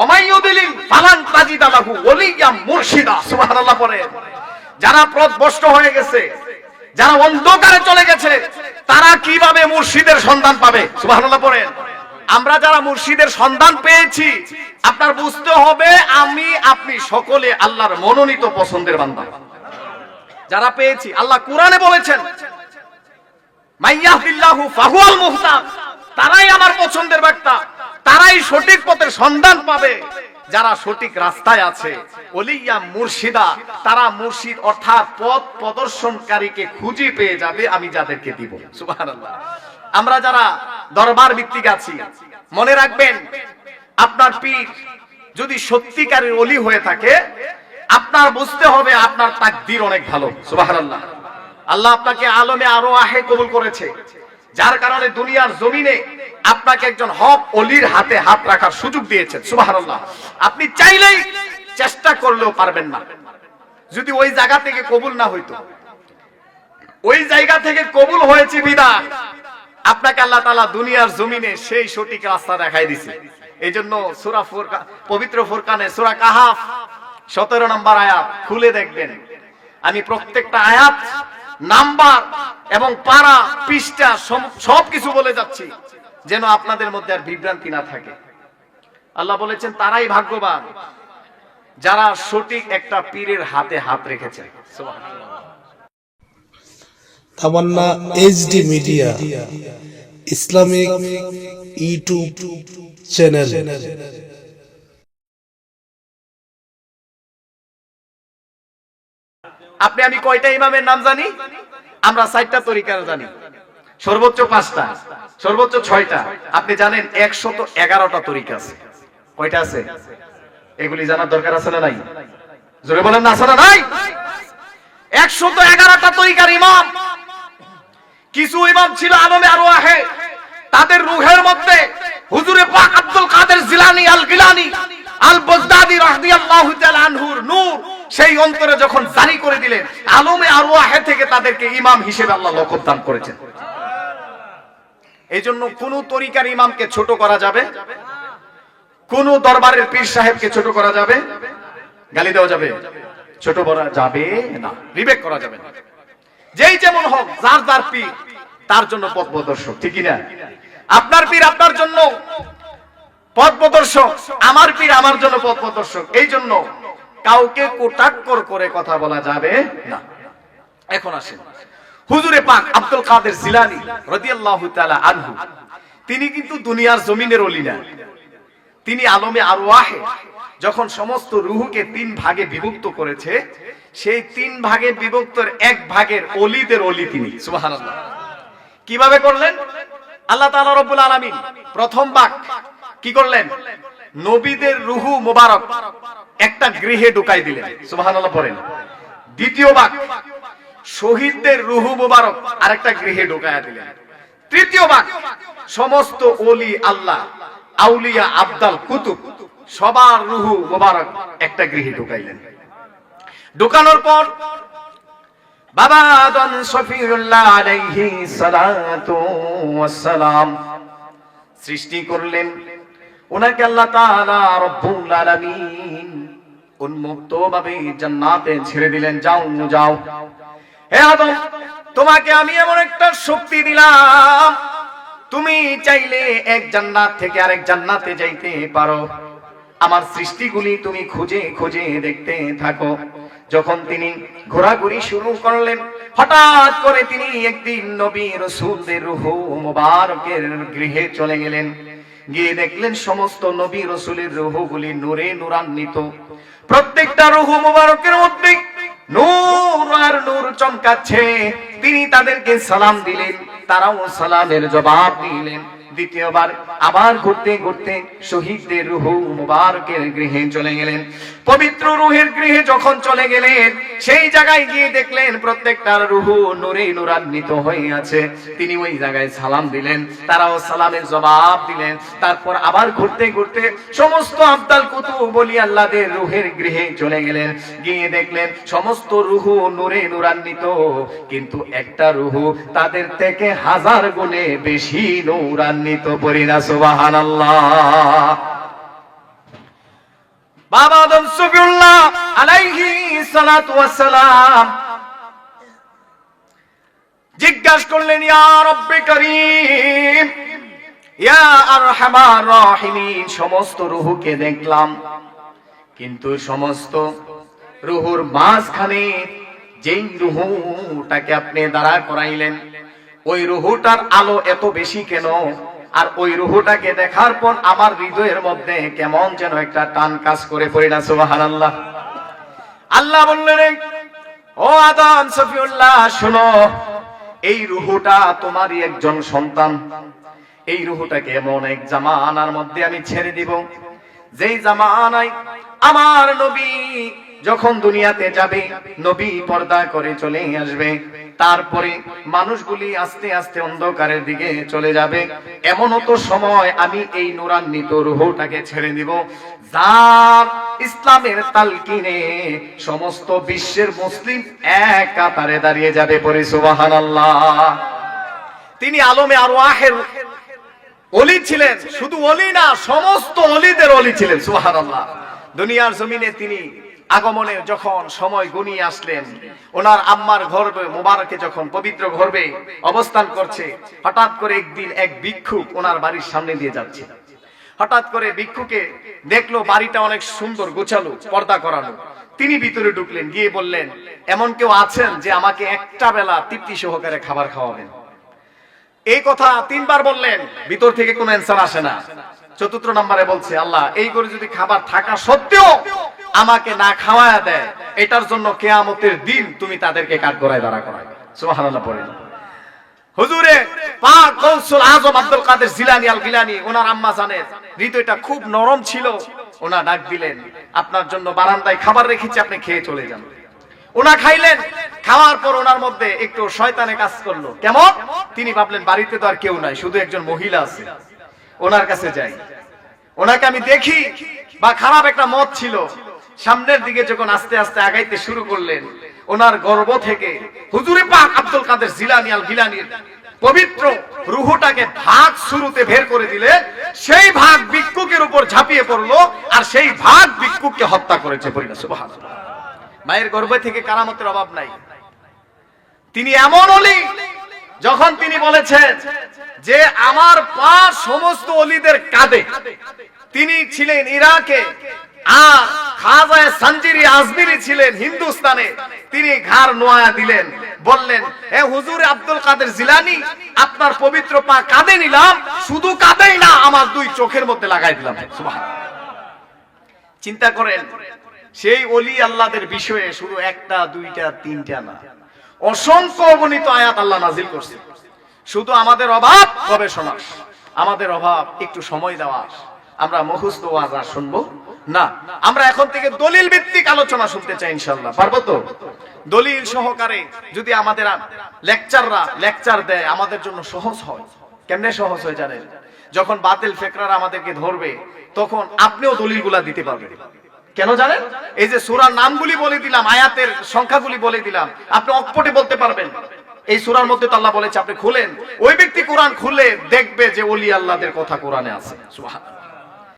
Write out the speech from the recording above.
ওমাইয়ুদিলিল ফালান তাজিদা লাহু ওলিয়া মুরশিদা। সুবহানাল্লাহ পড়ে। যারা পথভ্রষ্ট হয়ে গেছে, যারা অন্ধকারে চলে গেছে, তারা কিভাবে মুর্শিদের সন্ধান পাবে? সুবহানাল্লাহ পড়েন। আমরা যারা মুর্শিদের সন্ধান পেয়েছি, আপনার বুঝতে হবে আমি আপনি সকলে আল্লাহর মনোনীত পছন্দের বান্দা। যারা পেয়েছি, আল্লাহ কোরআনে বলেছেন মাইয়াহদিল্লাহু ফাহুয়াল মুহতাদ, তারাই আমার পছন্দের ব্যক্তি, তারাই সঠিক পথের সন্ধান পাবে যারা সঠিক রাস্তায় আছে। ওলিয়া মুর্শিদা, তারা মুর্শিদ অর্থাৎ পথ প্রদর্শনকারীকে খুঁজে পেয়ে যাবে আমি যাদেরকে দিব। সুবহানাল্লাহ। আমরা যারা দরবার ভিত্তিক আছি, মনে রাখবেন আপনার পীর যদি সত্যিকারের ওলি হয়ে থাকে, আপনার বুঝতে হবে আপনার তাকদীর অনেক ভালো। সুবহানাল্লাহ। আল্লাহ আপনাকে আলমে আরওয়াহে কবুল করেছে, যার কারণে দুনিয়ার জমিনে আপনাকে একজন হক ওলির হাতে হাত রাখার সুযোগ দিয়েছেন। সুবহানাল্লাহ। আপনি চাইলেই চেষ্টা করলেও পারবেন না। যদি ওই জায়গা থেকে কবুল না হইতো, ওই জায়গা থেকে কবুল হয়েছে বিধায় আপনাকে আল্লাহ তাআলা দুনিয়ার জমিনে সেই সঠিক রাস্তা দেখাই দিয়েছে। এইজন্য সূরা ফুরকান, পবিত্র ফুরকানে সূরা কাহাফ 17 নম্বর আয়াত খুলে দেখবেন। আমি প্রত্যেকটা আয়াত নাম্বার এবং পারা পৃষ্ঠা সবকিছু বলে যাচ্ছি যেন আপনাদের মধ্যে আর বিভ্রান্তি না থাকে। আল্লাহ বলেছেন তারাই ভাগ্যবান যারা সঠিক একটা পীরের হাতে হাত রেখেছে। সুবহানাল্লাহ। Tamanna HD media Islamic YouTube channel. আপনি আমি কয়টা ইমামের নাম জানি? আমরা 4টা তরিকার জানি, সর্বোচ্চ 5টা, সর্বোচ্চ 6টা। আপনি জানেন 111টা তরিকা আছে। কয়টা আছে? এগুলি জানার দরকার আছে না নাই? জোরে বলেন না, আছে না নাই? 111টা তরিকার ইমাম। কিছু ইমাম ছিল আলমে আরওয়াহে, তাদের রূহের মধ্যে হুজুরে পাক আব্দুল কাদের জিলানী আল গিলানী আল বগদাদি রাদিয়াল্লাহু তাআলা আনহুর নূর সেই অন্তরে যখন জারি করে দিলেন, আলমে আরওয়াহে থেকে তাদেরকে ইমাম হিসেবে আল্লাহ লকব দান করেছেন। এই জন্য কোন তরিকার ইমামকে ছোট করা যাবে, কোন দরবারের পীর সাহেবকে ছোট করা যাবে, গালি দেওয়া যাবে, ছোট করা যাবে না, রিবেক করা যাবে না। যেই যেমন হোক, যার যার পীর তার জন্য পথ প্রদর্শক, ঠিক না? আপনার পীর আপনার জন্য পথ প্রদর্শক, আমার পীর আমার জন্য পথ প্রদর্শক। এই জন্য কাউকে কটাক্কর করে কথা বলা যাবে না। এখন আসেন হুজুরে পাক আব্দুল কাদের জিলানী রাদিয়াল্লাহু তাআলা আনহু, তিনি কিন্তু দুনিয়ার জমিনের ওলি না, তিনি আলমে আরওয়াহে যখন সমস্ত রূহকে 3 ভাগে বিভক্ত করেছে, সেই 3 ভাগে বিভক্তর 1 ভাগের ওলিদের ওলি তিনি। সুবহানাল্লাহ। কিভাবে করলেন? আল্লাহ তাআলা রব্বুল আলামিন প্রথম ভাগ কি করলেন? নবীদের রূহ মোবারক একটা গৃহে ঢুকাই দিলেন। সুবহানাল্লাহ পড়েন। দ্বিতীয় ভাগ শহীদদের রূহ মোবারক আরেকটা গৃহে ঢুকায়া দিলেন। তৃতীয় ভাগ সমস্ত ওলি আল্লাহ, আউলিয়া, আবদাল, কুতুব সবার রূহ মোবারক একটা গৃহে ঢুকাইলেন। ঢুকানোর পর বাবা আদম শফিউল্লাহ আলাইহি সালাতু ওয়াস সালাম সৃষ্টি করলেন। ওনাকে আল্লাহ তাআলা রব্বুল আলামিন উন্মুক্ত ভাবে জান্নাতে ছেড়ে দিলেন, যাও যাও হে আদম, তোমাকে আমি এমন একটা শক্তি দিলাম, তুমি চাইলে এক জান্নাত থেকে আরেক জান্নাতে যাইতে পারো। আমার সৃষ্টিগুলি তুমি খুঁজে খুঁজে দেখতে থাকো। যখন তিনি ঘোরাঘুরি শুরু করলেন, হঠাৎ করে তিনি একদিন নবী রাসূলদের রূহ মুবারকের গৃহে চলে গেলেন। গিয়ে দেখলেন সমস্ত নবী রাসূলের রূহগুলি নূরে নূরান্বিত। প্রত্যেকটা রূহ মুবারকের মধ্যে নূর আর নূর চমকাচ্ছে। তিনি তাদেরকে সালাম দিলেন, তারাও সালামের জবাব দিলেন। দ্বিতীয়বার আবার ঘুরতে ঘুরতে শহীদদের রূহ মুবারকের গৃহে চলে গেলেন। পবিত্র রূহের গৃহে যখন চলে গেলেন, সেই জায়গায় গিয়ে দেখলেন প্রত্যেকটার রূহ নূরে নূরান্বিত হয়ে আছে। তিনি ওই জায়গায় সালাম দিলেন, তারাও সালামের জবাব দিলেন। তারপর আবার ঘুরতে ঘুরতে সমস্ত আবদাল কুতুব বলি আল্লাহদের রূহের গৃহে চলে গেলেন। গিয়ে দেখলেন সমস্ত রূহ নূরে নূরান্বিত, কিন্তু একটা রূহ তাদের থেকে 1000 গুণে বেশি নূরান্বিত। পড়ি না সুবহানাল্লাহ। বাবা আদম সফিউল্লাহ আলাইহিস সালাতু ওয়াস সালাম জিজ্ঞাসা করলেন, ইয়া রব্বে করিম, ইয়া আরহামার রাহিমিন, সমস্ত রূহকে দেখলাম, কিন্তু সমস্ত রূহুর মাঝখানে যেই রূহটাকে আপনি দাঁড়া করাইলেন, ওই রূহটার আলো এত বেশি কেন? আর ওই রূহটাকে দেখার পর আমার হৃদয়ের মধ্যে কেমন যেন একটা টান কাজ করে পড়ে না। সুবহানাল্লাহ। আল্লাহ বললেন, ও আদম সফিউল্লাহ, শোনো, এই রূহটা তোমারই একজন সন্তান। এই রূহটাকে এমন এক জামানার মধ্যে আমি ছেড়ে দিব, যেই জামানায় আমার নবী যখন দুনিয়াতে যাবে, নবী পর্দা করে চলে আসবে, তারপরে মানুষগুলি আস্তে আস্তে অন্ধকারের দিকে চলে যাবে। এমনও তো সময় আমি এই নূরান্বিত রূহটাকে ছেড়ে দিব, যার ইসলামের তালকিনে সমস্ত বিশ্বের মুসলিম এক কাতারে দাঁড়িয়ে যাবে। পরে সুবহানাল্লাহ। তিনি আলমে আরওয়াহের ওলি ছিলেন, শুধু ওলি না, সমস্ত ওলিদের ওলি ছিলেন। সুবহানাল্লাহ। দুনিয়ার জমিনে তিনি আগমনে যখন সময় গুনিয়ে আসলেন, ওনার আম্মার গর্ভে মুবারকে যখন পবিত্র গর্ভে অবস্থান করছে, হঠাৎ করে একদিন এক ভিক্ষুক ওনার বাড়ির সামনে দিয়ে যাচ্ছে। হঠাৎ করে ভিক্ষুকে দেখলো বাড়িটা অনেক সুন্দর গোছালো, পর্দা করানো। তিনি ভিতরে ঢুকলেন, গিয়ে বললেন, এমন কেউ আছেন যে আমাকে একটা বেলা তৃপ্তি সহকারে খাবার খাওয়াবেন? এই কথা তিনবার বললেন, ভিতর থেকে কোনো অ্যানসার আসে না। চতুর্থ নম্বরে বলছে, আল্লাহ, এই করে যদি খাবার থাকা সত্ত্বেও আমাকে না খাওয়ায়া দেয়, এটার জন্য কিয়ামতের দিন তুমি তাদেরকে কাঠগড়ায় দাঁড়া করাবে। সুবহানাল্লাহ। পড়েন। হুজুরে পাক গৌসুল আজম আব্দুল কাদের জিলানী আল গিলানী, ওনার আম্মা জানের হৃদয়টা খুব নরম ছিল। ওনা ডাক দিলেন, আপনার জন্য বারান্দায় খাবার রেখেছি, আপনি খেয়ে চলে যান। ওনা খাইলেন, খাওয়ার পর ওনার মধ্যে একটু শয়তানে কাজ করলো। কেমন? তিনি ভাবলেন বাড়িতে তো আর কেউ নাই, শুধু একজন মহিলা আছে, ওনার কাছে যাই, ওনাকে আমি দেখি। বা খারাপ একটা মত ছিল। সামনের দিকে যখন আস্তে আস্তে আগাইতে শুরু করলেন, ওনার গর্ভ থেকে হুজুরে পাক আব্দুল কাদের জিলানী আল গিলানীর পবিত্র রূহটাকে ভাগ শুরুতে বের করে দিলেন। সেই ভাগ ভিক্ষুকের উপর ঝাঁপিয়ে পড়লো, আর সেই ভাগ ভিক্ষুককে হত্যা করেছে। সুবহানাল্লাহ। মায়ের গর্ভে থেকে কারামতের অভাব নাই। তিনি এমন ওলি, যখন তিনি বলেছেন যে আমার পা সমস্ত ওলিদের কাঁধে, তিনি ছিলেন ইরাকে, আর খাজা সঞ্জিরি আজমিরি ছিলেন হিন্দুস্তানে। তিনি ঘাড় নোয়া দিলেন, বললেন, হে হুজুর আব্দুল কাদের জিলানী, আপনার পবিত্র পা কাঁধে নিলাম, শুধু কাঁধেই না, আমার দুই চোখের মধ্যে লাগাই দিলাম। সুবহানাল্লাহ। চিন্তা করেন, সেই ওলি আল্লাহদের বিষয়ে শুধু একটা দুইটা তিনটা না, অসংখ্য অগণিত আয়াত আল্লাহ নাজিল করছে। শুধু আমাদের অভাব গবেষণা, আমাদের অভাব একটু সময় দেওয়া। আমরা মুখস্থ ওয়াজ আর শুনবো না, আমরা এখন থেকে দলিল ভিত্তিক আলোচনা শুনতে চাই। ইনশাআল্লাহ পারবো তো? দলিল সহকারে যদি আমাদের লেকচাররা লেকচার দেয়, আমাদের জন্য সহজ হয়। কেমনে সহজ হয় জানেন? যখন বাতিল ফিকরারা আমাদেরকে ধরবে, তখন আপনিও দলিলগুলা দিতে পারবেন। কেন জানেন? এই যে সূরার নামগুলি বলে দিলাম, আয়াতের সংখ্যাগুলি বলে দিলাম, আপনি অকপটে বলতে পারবেন। এই সূরার মধ্যে তো আল্লাহ বলেছে, আপনি খুলেন, ওই ব্যক্তি কোরআন খুলে দেখবে যে ওলি আল্লাহদের কথা কোরআনে আছে। সুবহানাল্লাহ।